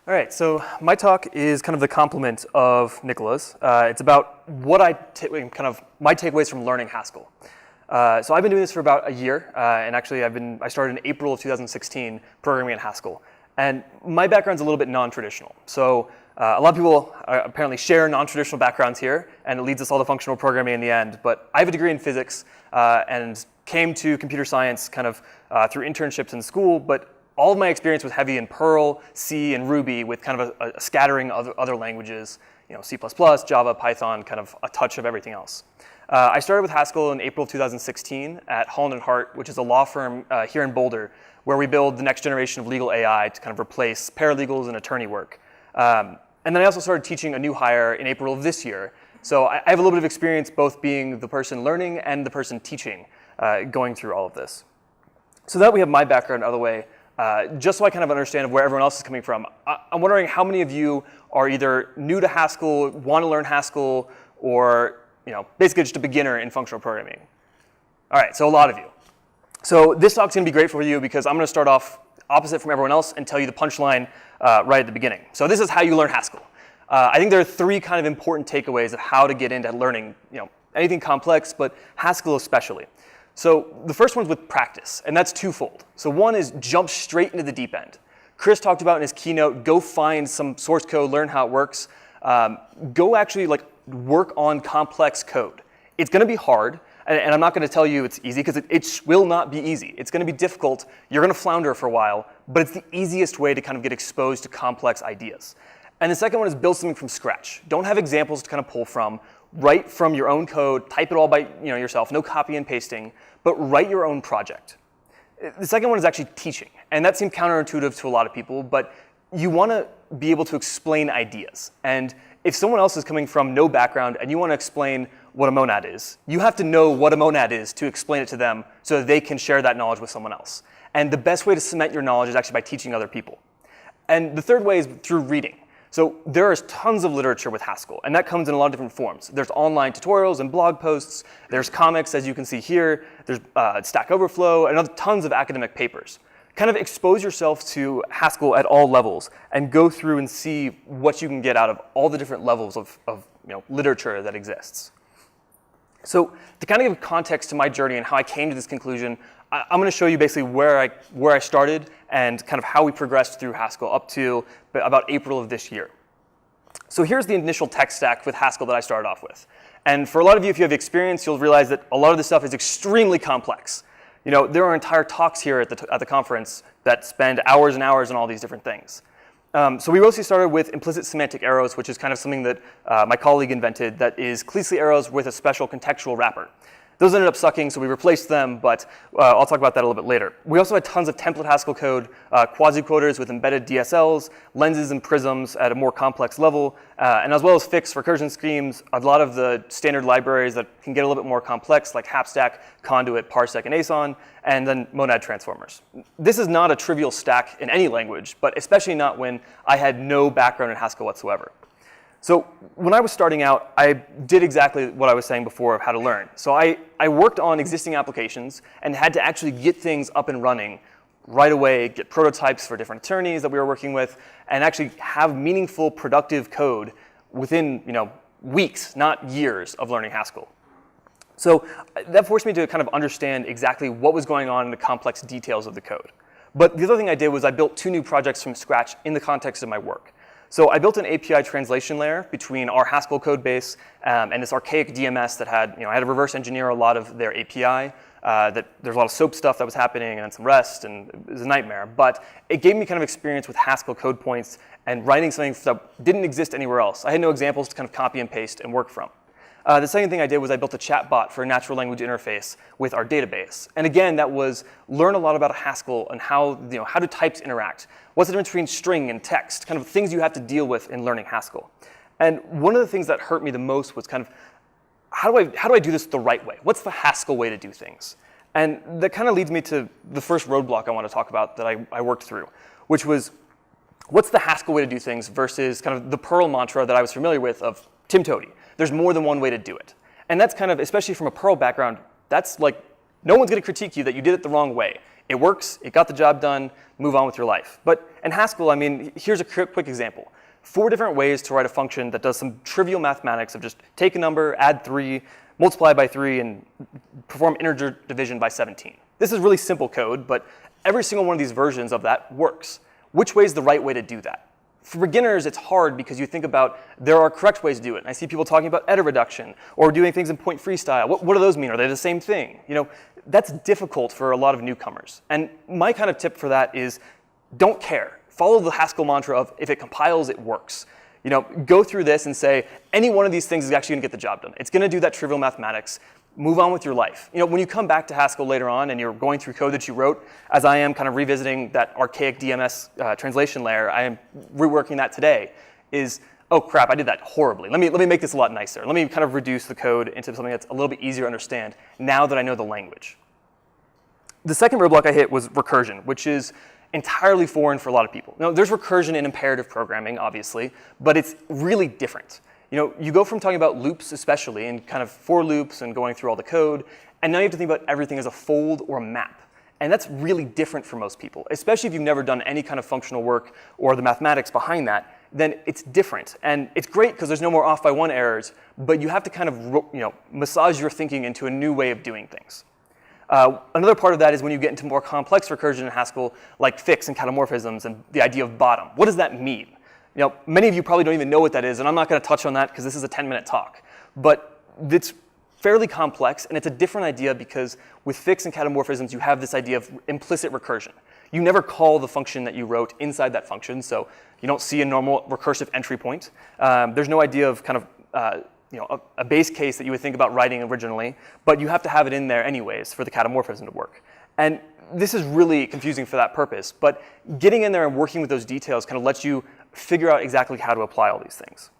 All right, so my talk is kind of the complement of Nicola's. It's about what my takeaways from learning Haskell. So I've been doing this for about a year, and actually I started in April of 2016 programming in Haskell. And my background's a little bit non-traditional. So a lot of people apparently share non-traditional backgrounds here, and it leads us all to functional programming in the end. But I have a degree in physics and came to computer science kind of through internships in school, but all of my experience was heavy in Perl, C, and Ruby with kind of a scattering of other languages, C++, Java, Python, kind of a touch of everything else. I started with Haskell in April of 2016 at Holland & Hart, which is a law firm here in Boulder, where we build the next generation of legal AI to kind of replace paralegals and attorney work. And then I also started teaching a new hire in April of this year. So I have a little bit of experience both being the person learning and the person teaching, going through all of this. So that we have my background out of the way, just so I kind of understand where everyone else is coming from. I'm wondering how many of you are either new to Haskell, want to learn Haskell, or basically just a beginner in functional programming. All right, so a lot of you. So this talk's going to be great for you because I'm going to start off opposite from everyone else and tell you the punchline right at the beginning. So this is how you learn Haskell. I think there are three kind of important takeaways of how to get into learning anything complex, but Haskell especially. So the first one's with practice, and that's twofold. So one is jump straight into the deep end. Chris talked about in his keynote, go find some source code, learn how it works. Go actually work on complex code. It's going to be hard, and I'm not going to tell you it's easy because it will not be easy. It's going to be difficult. You're going to flounder for a while, but it's the easiest way to kind of get exposed to complex ideas. And the second one is build something from scratch. Don't have examples to kind of pull from. Write from your own code, type it all by yourself, no copy and pasting, but write your own project. The second one is actually teaching, and that seems counterintuitive to a lot of people, but you want to be able to explain ideas. And if someone else is coming from no background and you want to explain what a monad is, you have to know what a monad is to explain it to them so that they can share that knowledge with someone else. And the best way to cement your knowledge is actually by teaching other people. And the third way is through reading. So there is tons of literature with Haskell, and that comes in a lot of different forms. There's online tutorials and blog posts. There's comics, as you can see here. There's Stack Overflow, and tons of academic papers. Kind of expose yourself to Haskell at all levels and go through and see what you can get out of all the different levels of literature that exists. So to kind of give context to my journey and how I came to this conclusion, I'm going to show you basically where I started and kind of how we progressed through Haskell up to about April of this year. So here's the initial tech stack with Haskell that I started off with. And for a lot of you, if you have experience, you'll realize that a lot of this stuff is extremely complex. There are entire talks here at the conference that spend hours and hours on all these different things. So we mostly started with implicit semantic arrows, which is kind of something that my colleague invented that is Keuhlen arrows with a special contextual wrapper. Those ended up sucking, so we replaced them, but I'll talk about that a little bit later. We also had tons of template Haskell code, quasi-quoters with embedded DSLs, lenses and prisms at a more complex level, and as well as fixed recursion schemes, a lot of the standard libraries that can get a little bit more complex, like Hapstack, Conduit, Parsec, and ASON, and then monad transformers. This is not a trivial stack in any language, but especially not when I had no background in Haskell whatsoever. So when I was starting out, I did exactly what I was saying before of how to learn. So I worked on existing applications and had to actually get things up and running right away, get prototypes for different attorneys that we were working with, and actually have meaningful, productive code within weeks, not years of learning Haskell. So that forced me to kind of understand exactly what was going on in the complex details of the code. But the other thing I did was I built 2 new projects from scratch in the context of my work. So I built an API translation layer between our Haskell code base and this archaic DMS that had, I had to reverse engineer a lot of their API. There's a lot of SOAP stuff that was happening and some REST, and it was a nightmare. But it gave me kind of experience with Haskell code points and writing something that didn't exist anywhere else. I had no examples to kind of copy and paste and work from. The second thing I did was I built a chatbot for a natural language interface with our database. And again, that was learn a lot about Haskell and how do types interact. What's the difference between string and text? Kind of things you have to deal with in learning Haskell. And one of the things that hurt me the most was kind of how do I do this the right way? What's the Haskell way to do things? And that kind of leads me to the first roadblock I want to talk about that I worked through, which was what's the Haskell way to do things versus kind of the Perl mantra that I was familiar with of Tim Toady. There's more than one way to do it. And that's kind of, especially from a Perl background, that's like, no one's going to critique you that you did it the wrong way. It works, it got the job done, move on with your life. But in Haskell, I mean, here's a quick example. 4 different ways to write a function that does some trivial mathematics of just take a number, add 3, multiply by 3, and perform integer division by 17. This is really simple code, but every single one of these versions of that works. Which way is the right way to do that? For beginners, it's hard because you think about there are correct ways to do it. And I see people talking about edit reduction or doing things in point-free style. What do those mean? Are they the same thing? You know, that's difficult for a lot of newcomers. And my kind of tip for that is don't care. Follow the Haskell mantra of if it compiles, it works. You know, go through this and say any one of these things is actually going to get the job done. It's going to do that trivial mathematics. Move on with your life. You know, when you come back to Haskell later on and you're going through code that you wrote, as I am kind of revisiting that archaic DMS translation layer, I am reworking that today, is, oh crap, I did that horribly. Let me make this a lot nicer. Let me kind of reduce the code into something that's a little bit easier to understand now that I know the language. The second roadblock I hit was recursion, which is entirely foreign for a lot of people. Now, there's recursion in imperative programming, obviously, but it's really different. You know, you go from talking about loops especially and kind of for loops and going through all the code, and now you have to think about everything as a fold or a map. And that's really different for most people, especially if you've never done any kind of functional work or the mathematics behind that, then it's different. And it's great because there's no more off by 1 errors, but you have to kind of, you know, massage your thinking into a new way of doing things. Another part of that is when you get into more complex recursion in Haskell, like fix and catamorphisms and the idea of bottom. What does that mean? You know, many of you probably don't even know what that is, and I'm not going to touch on that because this is a 10-minute talk. But it's fairly complex, and it's a different idea because with fix and catamorphisms, you have this idea of implicit recursion. You never call the function that you wrote inside that function, so you don't see a normal recursive entry point. There's no idea of kind of you know, a base case that you would think about writing originally, but you have to have it in there anyways for the catamorphism to work. And this is really confusing for that purpose, but getting in there and working with those details kind of lets you figure out exactly how to apply all these things.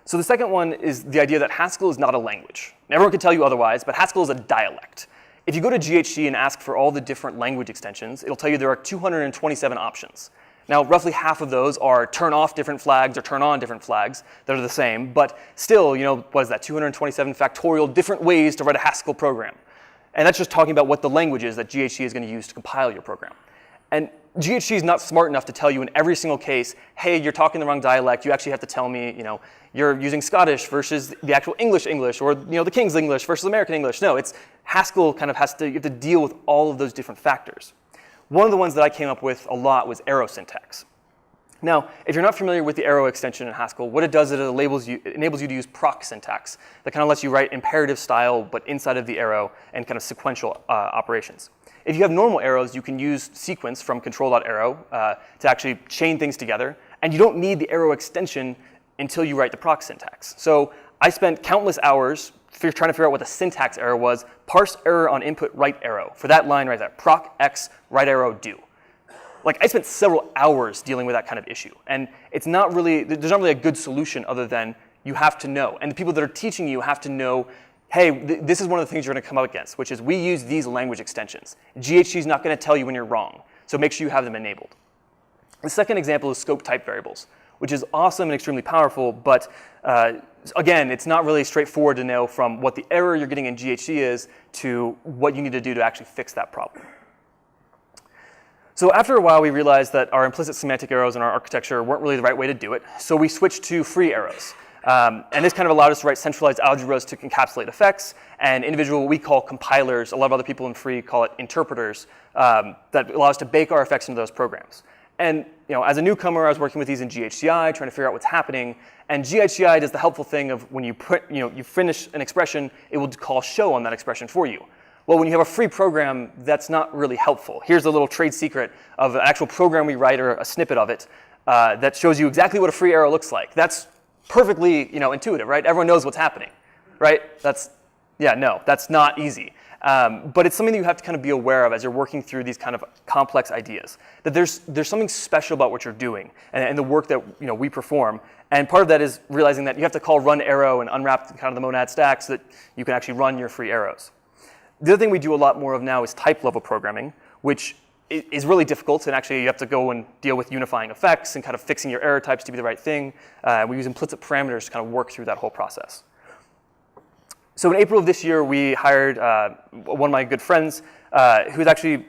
So the second one is the idea that Haskell is not a language. Everyone can tell you otherwise, but Haskell is a dialect. If you go to GHG and ask for all the different language extensions, it'll tell you there are 227 options. Now, roughly half of those are turn off different flags or turn on different flags that are the same, but still, you know, what is that, 227 factorial different ways to write a Haskell program. And that's just talking about what the language is that GHG is going to use to compile your program. And GHG is not smart enough to tell you in every single case, hey, you're talking the wrong dialect. You actually have to tell me, you know, you're using Scottish versus the actual English, or, you know, the King's English versus American English. No, it's Haskell kind of has to, you have to deal with all of those different factors. One of the ones that I came up with a lot was arrow syntax. Now, if you're not familiar with the arrow extension in Haskell, what it does is it enables you to use proc syntax that kind of lets you write imperative style, but inside of the arrow and kind of sequential operations. If you have normal arrows, you can use sequence from control.arrow to actually chain things together, and you don't need the arrow extension until you write the proc syntax. So I spent countless hours trying to figure out what the syntax error was, parse error on input right arrow. For that line right there, proc x right arrow do. Like, I spent several hours dealing with that kind of issue. And it's not really, there's not really a good solution other than you have to know. And the people that are teaching you have to know, hey, this is one of the things you're going to come up against, which is we use these language extensions. GHG is not going to tell you when you're wrong, so make sure you have them enabled. The second example is scope type variables, which is awesome and extremely powerful, but again, it's not really straightforward to know from what the error you're getting in GHG is to what you need to do to actually fix that problem. So after a while, we realized that our implicit semantic arrows in our architecture weren't really the right way to do it, so we switched to free arrows. And this kind of allowed us to write centralized algebras to encapsulate effects, and individual, what we call compilers, a lot of other people in free call it interpreters, that allow us to bake our effects into those programs. And you know, as a newcomer, I was working with these in GHCI, trying to figure out what's happening. And GHCI does the helpful thing of when you you finish an expression, it will call show on that expression for you. Well, when you have a free program, that's not really helpful. Here's a little trade secret of an actual program we write, or a snippet of it, that shows you exactly what a free arrow looks like. That's perfectly, you know, intuitive, right? Everyone knows what's happening, right? No, that's not easy. But it's something that you have to kind of be aware of as you're working through these kind of complex ideas. That there's something special about what you're doing and the work that, you know, we perform. And part of that is realizing that you have to call run arrow and unwrap kind of the monad stack so that you can actually run your free arrows. The other thing we do a lot more of now is type level programming, which is really difficult, and actually you have to go and deal with unifying effects and kind of fixing your error types to be the right thing. We use implicit parameters to kind of work through that whole process. So in April of this year, we hired one of my good friends who's actually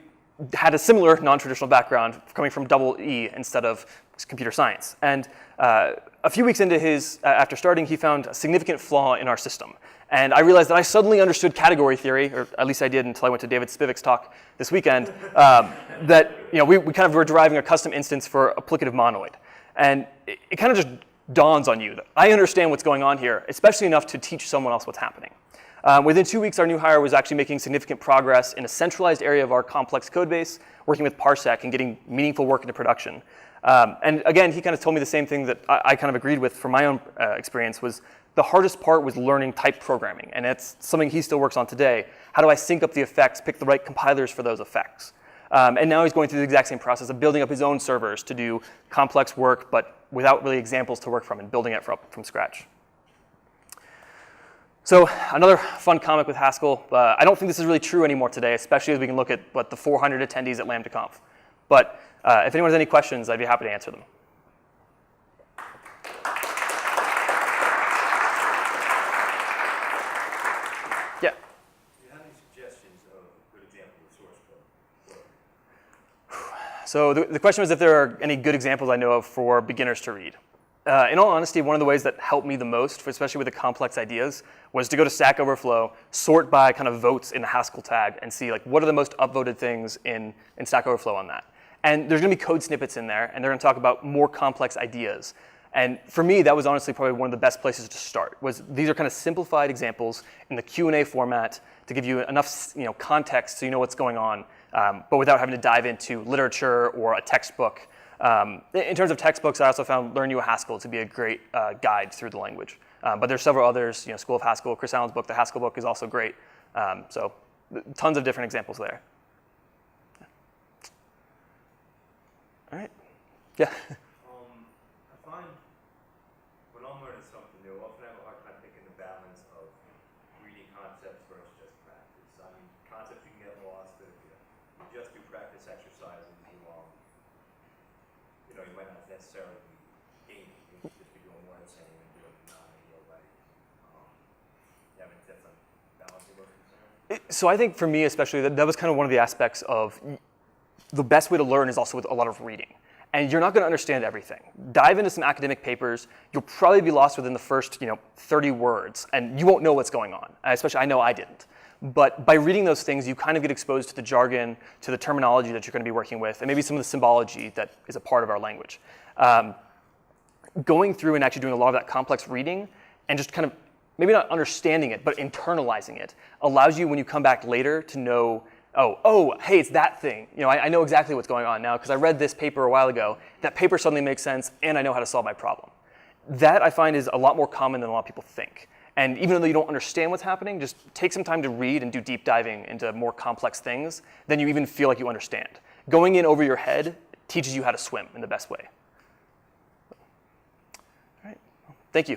had a similar non-traditional background coming from double E instead of computer science. And a few weeks into after starting, he found a significant flaw in our system. And I realized that I suddenly understood category theory, or at least I did until I went to David Spivak's talk this weekend, that we kind of were deriving a custom instance for applicative monoid. And it kind of just dawns on you that I understand what's going on here, especially enough to teach someone else what's happening. Within 2 weeks, our new hire was actually making significant progress in a centralized area of our complex code base, working with Parsec and getting meaningful work into production. And again, he kind of told me the same thing that I kind of agreed with from my own experience was the hardest part was learning type programming. And it's something he still works on today. How do I sync up the effects, pick the right compilers for those effects? And now he's going through the exact same process of building up his own servers to do complex work, but without really examples to work from and building it from scratch. So another fun comment with Haskell. I don't think this is really true anymore today, especially as we can look at the 400 attendees at LambdaConf. But if anyone has any questions, I'd be happy to answer them. Yeah. Do you have any suggestions of a good example of source code? So the question was if there are any good examples I know of for beginners to read. In all honesty, one of the ways that helped me the most, especially with the complex ideas, was to go to Stack Overflow, sort by kind of votes in the Haskell tag, and see what are the most upvoted things in Stack Overflow on that. And there's going to be code snippets in there, and they're going to talk about more complex ideas. And for me, that was honestly probably one of the best places to start. These are kind of simplified examples in the Q&A format to give you enough context so you know what's going on, but without having to dive into literature or a textbook. In terms of textbooks, I also found Learn Haskell to be a great guide through the language. But there's several others, School of Haskell, Chris Allen's book, the Haskell book is also great. So tons of different examples there. All right. Yeah. I find when I'm learning something new, I often have a hard time picking the balance of reading concepts versus just practice. I mean, concepts you can get lost, but if you just do practice exercises, you might not necessarily be gaining. You just be doing more than saying and doing non-ideal way. You have any tips on balancing those concerns? So I think for me especially, that was kind of one of the aspects of the best way to learn is also with a lot of reading. And you're not going to understand everything. Dive into some academic papers. You'll probably be lost within the first 30 words, and you won't know what's going on. Especially, I know I didn't. But by reading those things, you kind of get exposed to the jargon, to the terminology that you're going to be working with, and maybe some of the symbology that is a part of our language. Going through and actually doing a lot of that complex reading and just kind of maybe not understanding it, but internalizing it allows you when you come back later to know, oh, hey, it's that thing. I know exactly what's going on now because I read this paper a while ago. That paper suddenly makes sense, and I know how to solve my problem. That I find is a lot more common than a lot of people think. And even though you don't understand what's happening, just take some time to read and do deep diving into more complex things, then you even feel like you understand. Going in over your head teaches you how to swim in the best way. All right, well, thank you.